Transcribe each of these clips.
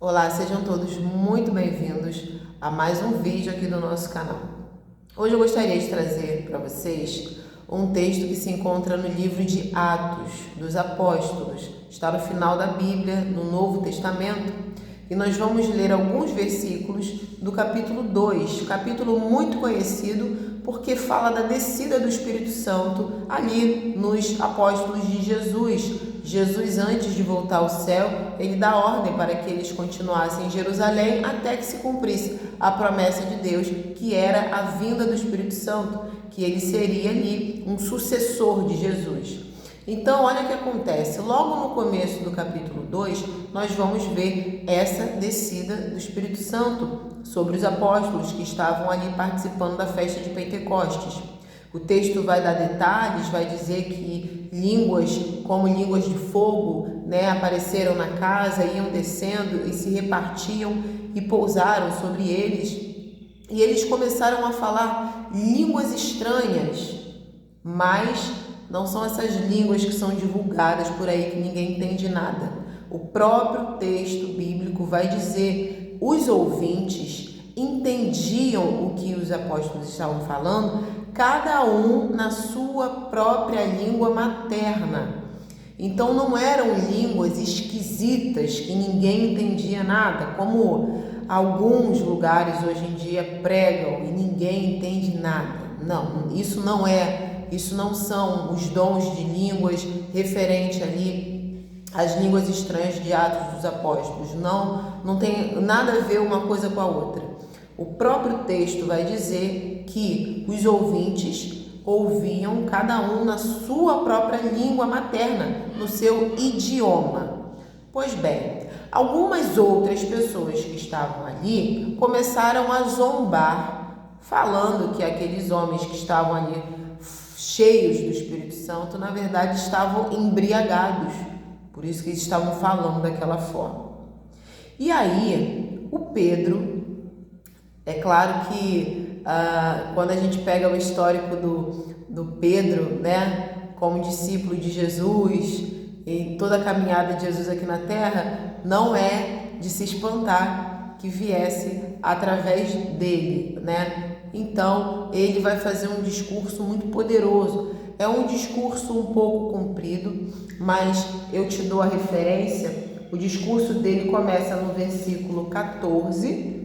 Olá, sejam todos muito bem-vindos a mais um vídeo aqui do nosso canal. Hoje eu gostaria de trazer para vocês um texto que se encontra no livro de Atos dos Apóstolos. Está no final da Bíblia, no Novo Testamento, e nós vamos ler alguns versículos do capítulo 2, capítulo muito conhecido porque fala da descida do Espírito Santo ali nos apóstolos de Jesus. Jesus, antes de voltar ao céu, ele dá ordem para que eles continuassem em Jerusalém até que se cumprisse a promessa de Deus, que era a vinda do Espírito Santo, que ele seria ali um sucessor de Jesus. Então, olha o que acontece. Logo no começo do capítulo 2, nós vamos ver essa descida do Espírito Santo sobre os apóstolos que estavam ali participando da festa de Pentecostes. O texto vai dar detalhes, vai dizer que línguas, como línguas de fogo, apareceram na casa, iam descendo e se repartiam e pousaram sobre eles. E eles começaram a falar línguas estranhas, mas não são essas línguas que são divulgadas por aí que ninguém entende nada. O próprio texto bíblico vai dizer, os ouvintes entendiam o que os apóstolos estavam falando, cada um na sua própria língua materna. Então não eram línguas esquisitas que ninguém entendia nada, como alguns lugares hoje em dia pregam e ninguém entende nada. Não, isso não são os dons de línguas referente ali às línguas estranhas de Atos dos Apóstolos. Não tem nada a ver uma coisa com a outra. O próprio texto vai dizer que os ouvintes ouviam cada um na sua própria língua materna, no seu idioma. Pois bem, algumas outras pessoas que estavam ali começaram a zombar, falando que aqueles homens que estavam ali cheios do Espírito Santo, na verdade, estavam embriagados. Por isso que eles estavam falando daquela forma. E aí, o Pedro, é claro que quando a gente pega o histórico do Pedro, como discípulo de Jesus, e toda a caminhada de Jesus aqui na Terra, não é de se espantar que viesse através dele, Então, ele vai fazer um discurso muito poderoso. É um discurso um pouco comprido, mas eu te dou a referência. O discurso dele começa no versículo 14,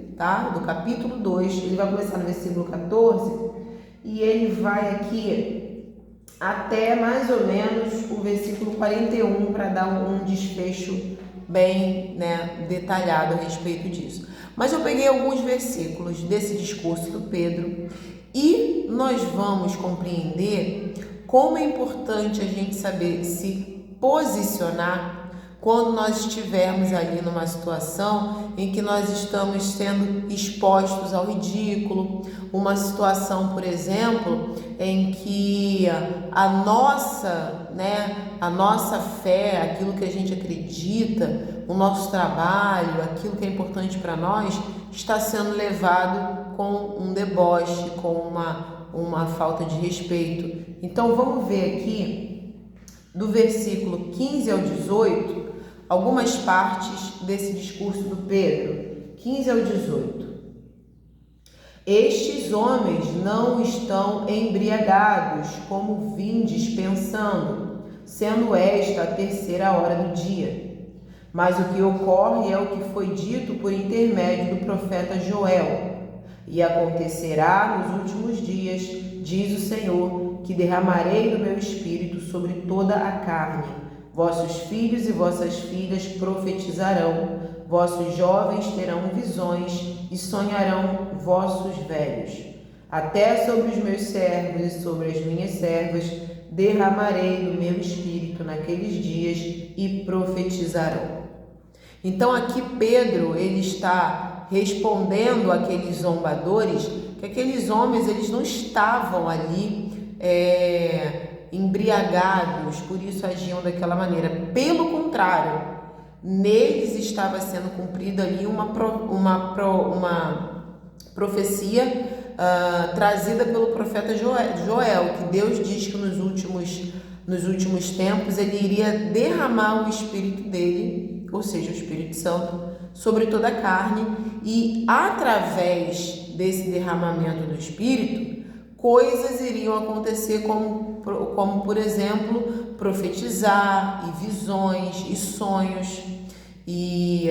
do capítulo 2. Ele vai começar no versículo 14 e ele vai aqui até mais ou menos o versículo 41 para dar um desfecho bem detalhado a respeito disso. Mas eu peguei alguns versículos desse discurso do Pedro e nós vamos compreender como é importante a gente saber se posicionar quando nós estivermos ali numa situação em que nós estamos sendo expostos ao ridículo, uma situação, por exemplo, em que a nossa fé, aquilo que a gente acredita, o nosso trabalho, aquilo que é importante para nós, está sendo levado com um deboche, com uma falta de respeito. Então vamos ver aqui, do versículo 15 ao 18, algumas partes desse discurso do Pedro, 15 ao 18. Estes homens não estão embriagados, como vindes pensando, sendo esta a terceira hora do dia. Mas o que ocorre é o que foi dito por intermédio do profeta Joel. E acontecerá nos últimos dias, diz o Senhor, que derramarei do meu espírito sobre toda a carne. Vossos filhos e vossas filhas profetizarão, vossos jovens terão visões e sonharão vossos velhos. Até sobre os meus servos e sobre as minhas servas derramarei do meu espírito naqueles dias e profetizarão. Então aqui Pedro, ele está respondendo àqueles zombadores que aqueles homens, eles não estavam ali embriagados, por isso agiam daquela maneira. Pelo contrário, neles estava sendo cumprida ali uma profecia trazida pelo profeta Joel, que Deus diz que nos últimos tempos ele iria derramar o espírito dele ou seja, o Espírito Santo, sobre toda a carne, e através desse derramamento do Espírito, coisas iriam acontecer como por exemplo, profetizar, e visões, e sonhos. E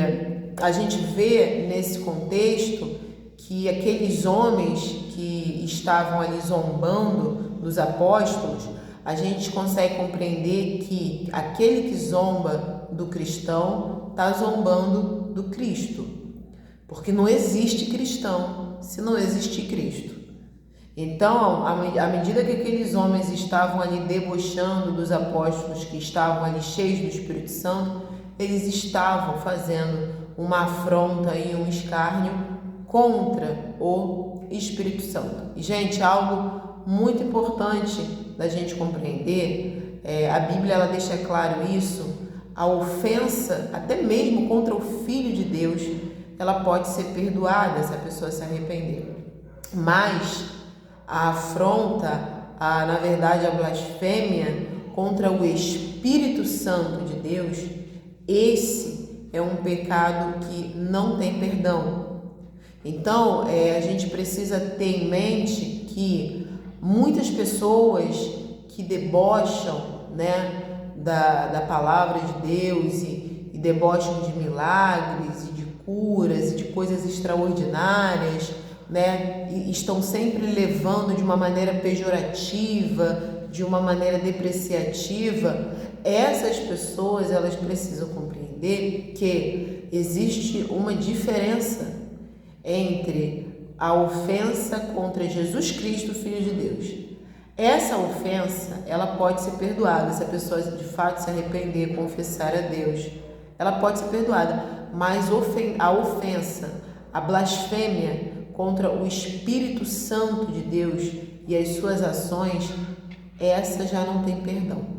a gente vê nesse contexto que aqueles homens que estavam ali zombando dos apóstolos, a gente consegue compreender que aquele que zomba do cristão está zombando do Cristo, porque não existe cristão se não existir Cristo. Então, à medida que aqueles homens estavam ali debochando dos apóstolos que estavam ali cheios do Espírito Santo, eles estavam fazendo uma afronta e um escárnio contra o Espírito Santo. E, gente, algo muito importante da gente compreender, a Bíblia ela deixa claro isso, a ofensa, até mesmo contra o Filho de Deus, ela pode ser perdoada se a pessoa se arrepender. Mas a afronta, na verdade a blasfêmia contra o Espírito Santo de Deus, esse é um pecado que não tem perdão. Então, a gente precisa ter em mente que muitas pessoas que debocham, né, da palavra de Deus e debocham de milagres e de curas e de coisas extraordinárias, né, e estão sempre levando de uma maneira pejorativa, de uma maneira depreciativa, essas pessoas elas precisam compreender que existe uma diferença entre a ofensa contra Jesus Cristo, Filho de Deus. Essa ofensa, ela pode ser perdoada se a pessoa de fato se arrepender, confessar a Deus. Ela pode ser perdoada, mas a ofensa, a blasfêmia contra o Espírito Santo de Deus e as suas ações, essa já não tem perdão.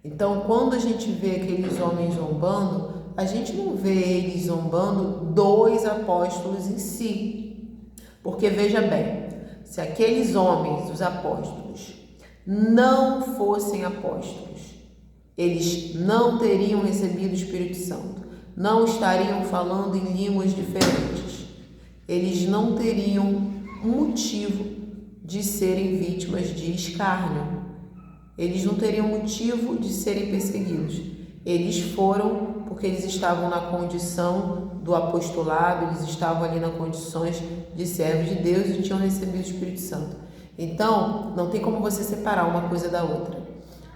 Então, quando a gente vê aqueles homens zombando, a gente não vê eles zombando dos apóstolos em si. Porque, veja bem, se aqueles homens, os apóstolos, não fossem apóstolos, eles não teriam recebido o Espírito Santo, não estariam falando em línguas diferentes, eles não teriam motivo de serem vítimas de escárnio, eles não teriam motivo de serem perseguidos. Eles foram porque eles estavam na condição do apostolado, eles estavam ali nas condições de servos de Deus e tinham recebido o Espírito Santo. Então, não tem como você separar uma coisa da outra.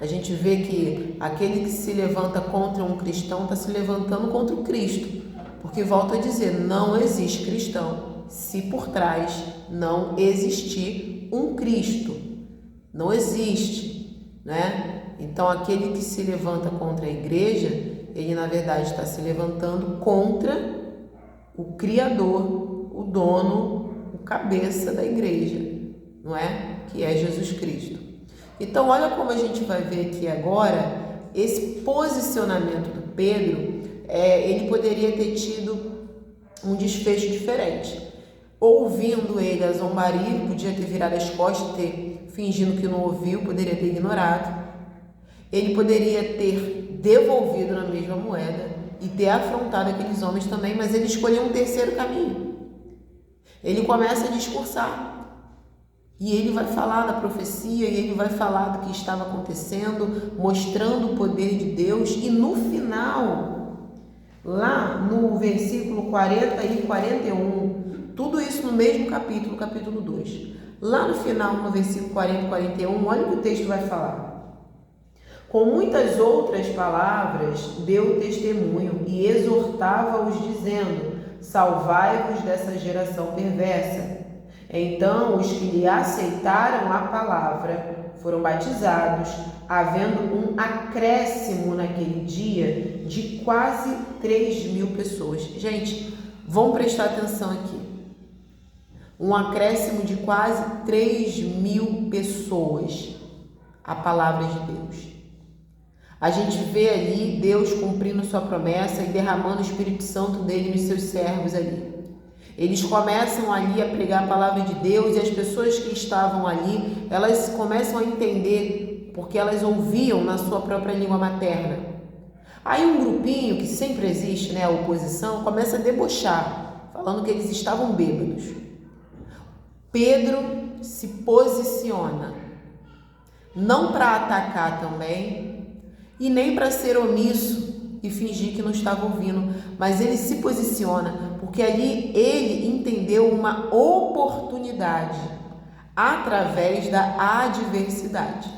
A gente vê que aquele que se levanta contra um cristão está se levantando contra o Cristo. Porque, volto a dizer, não existe cristão se por trás não existir um Cristo. Não existe, né? Então, aquele que se levanta contra a igreja, ele na verdade está se levantando contra o Criador, o dono, o cabeça da igreja, não é? Que é Jesus Cristo. Então, olha como a gente vai ver aqui agora, esse posicionamento do Pedro, ele poderia ter tido um desfecho diferente. Ouvindo ele a zombaria, ele podia ter virado as costas, fingindo que não ouviu, poderia ter ignorado. Ele poderia ter devolvido na mesma moeda e ter afrontado aqueles homens também, mas ele escolheu um terceiro caminho. Ele começa a discursar e ele vai falar da profecia e ele vai falar do que estava acontecendo, mostrando o poder de Deus, e no final, lá no versículo 40 e 41, tudo isso no mesmo capítulo, capítulo 2. Lá no final, no versículo 40 e 41, olha o que o texto vai falar. Com muitas outras palavras, deu testemunho e exortava-os, dizendo: salvai-vos dessa geração perversa. Então, os que lhe aceitaram a palavra foram batizados, havendo um acréscimo naquele dia de quase 3.000 pessoas. Gente, vamos prestar atenção aqui. Um acréscimo de quase 3.000 pessoas à palavra de Deus. A gente vê ali Deus cumprindo sua promessa e derramando o Espírito Santo dele nos seus servos ali. Eles começam ali a pregar a palavra de Deus, e as pessoas que estavam ali, elas começam a entender, porque elas ouviam na sua própria língua materna. Aí um grupinho que sempre existe, né, a oposição, começa a debochar, falando que eles estavam bêbados. Pedro se posiciona, não para atacar também, e nem para ser omisso e fingir que não estava ouvindo, mas ele se posiciona, porque ali ele entendeu uma oportunidade através da adversidade.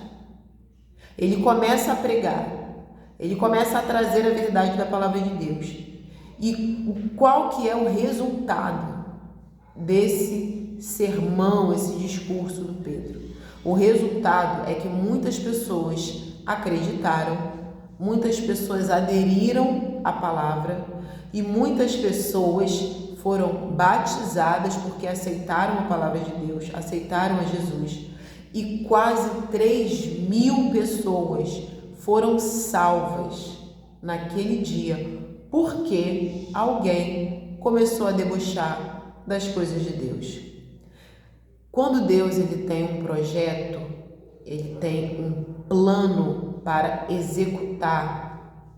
Ele começa a pregar, ele começa a trazer a verdade da palavra de Deus. E qual que é o resultado desse sermão, esse discurso do Pedro? O resultado é que muitas pessoas acreditaram, muitas pessoas aderiram à palavra e muitas pessoas foram batizadas porque aceitaram a palavra de Deus, aceitaram a Jesus. E quase 3.000 pessoas foram salvas naquele dia, porque alguém começou a debochar das coisas de Deus. Quando Deus ele tem um projeto, ele tem um plano para executar,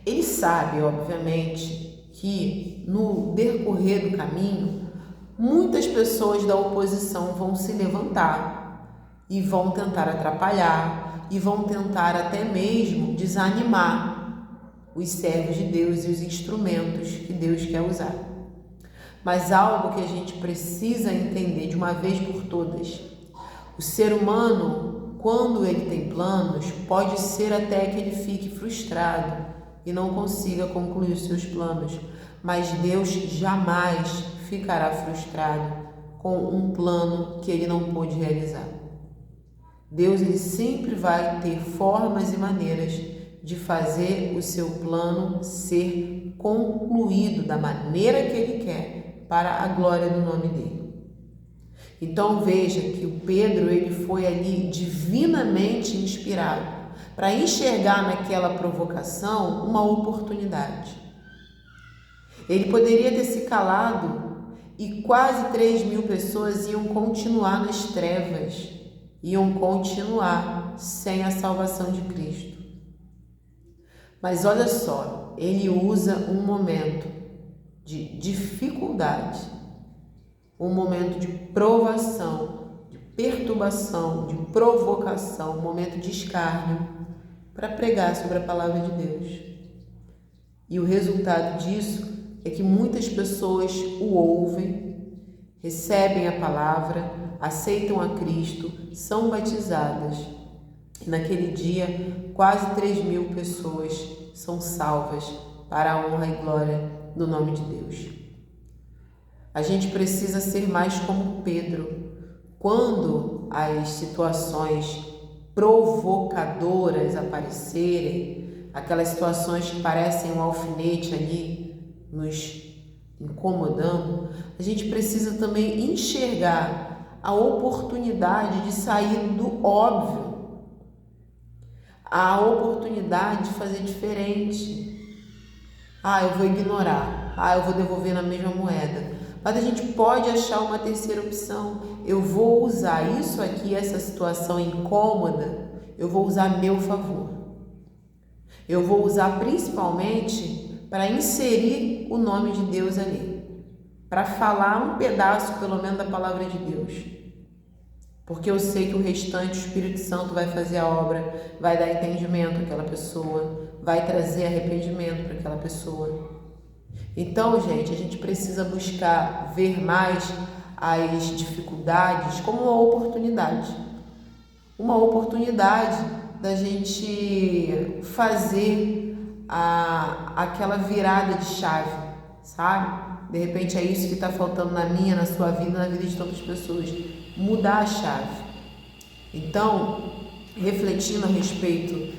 ele sabe, obviamente, que no decorrer do caminho, muitas pessoas da oposição vão se levantar e vão tentar atrapalhar e vão tentar até mesmo desanimar os servos de Deus e os instrumentos que Deus quer usar. Mas algo que a gente precisa entender de uma vez por todas: o ser humano, quando ele tem planos, pode ser até que ele fique frustrado e não consiga concluir os seus planos, mas Deus jamais ficará frustrado com um plano que ele não pôde realizar. Deus ele sempre vai ter formas e maneiras de fazer o seu plano ser concluído da maneira que ele quer, para a glória do nome dele. Então veja que o Pedro ele foi ali divinamente inspirado para enxergar naquela provocação uma oportunidade. Ele poderia ter se calado e quase 3.000 pessoas iam continuar nas trevas, iam continuar sem a salvação de Cristo. Mas olha só, ele usa um momento de dificuldade, um momento de provação, de perturbação, de provocação, um momento de escárnio, para pregar sobre a palavra de Deus. E o resultado disso é que muitas pessoas o ouvem, recebem a palavra, aceitam a Cristo, são batizadas. E naquele dia, quase 3.000 pessoas são salvas para a honra e glória do nome de Deus. A gente precisa ser mais como Pedro. Quando as situações provocadoras aparecerem, aquelas situações que parecem um alfinete ali nos incomodando, a gente precisa também enxergar a oportunidade de sair do óbvio, a oportunidade de fazer diferente. Eu vou ignorar, eu vou devolver na mesma moeda. Mas a gente pode achar uma terceira opção. Eu vou usar isso aqui, essa situação incômoda, eu vou usar a meu favor. Eu vou usar principalmente para inserir o nome de Deus ali, para falar um pedaço, pelo menos, da palavra de Deus. Porque eu sei que o restante, o Espírito Santo vai fazer a obra, vai dar entendimento àquela pessoa, vai trazer arrependimento para aquela pessoa. Então, gente, a gente precisa buscar ver mais as dificuldades como uma oportunidade da gente fazer aquela virada de chave, sabe? De repente é isso que está faltando na minha, na sua vida, na vida de tantas pessoas, mudar a chave. Então, refletindo a respeito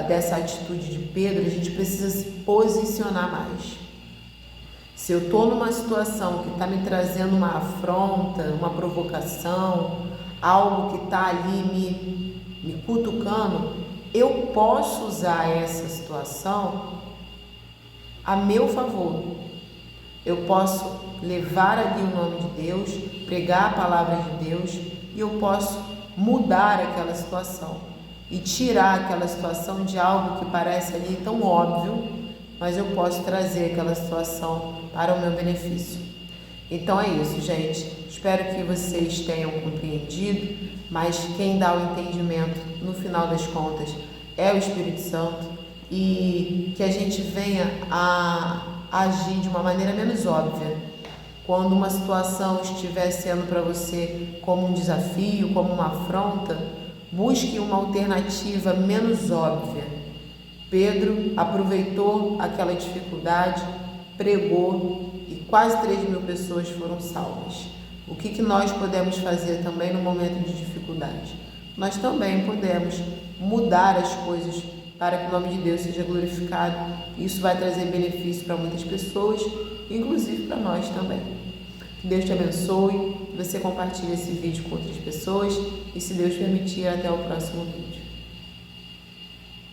dessa atitude de Pedro, a gente precisa se posicionar mais. Se eu estou numa situação que está me trazendo uma afronta, uma provocação, algo que está ali me cutucando, eu posso usar essa situação a meu favor. Eu posso levar ali o nome de Deus, pregar a palavra de Deus, e eu posso mudar aquela situação. e tirar aquela situação de algo que parece ali tão óbvio, mas eu posso trazer aquela situação para o meu benefício. Então é isso, gente. Espero que vocês tenham compreendido, mas quem dá o entendimento, no final das contas, é o Espírito Santo, e que a gente venha a agir de uma maneira menos óbvia. Quando uma situação estiver sendo para você como um desafio, como uma afronta, busque uma alternativa menos óbvia. Pedro aproveitou aquela dificuldade, pregou e quase 3.000 pessoas foram salvas. O que nós podemos fazer também no momento de dificuldade? Nós também podemos mudar as coisas para que o nome de Deus seja glorificado. Isso vai trazer benefício para muitas pessoas, inclusive para nós também. Que Deus te abençoe, que você compartilhe esse vídeo com outras pessoas e, se Deus permitir, até o próximo vídeo.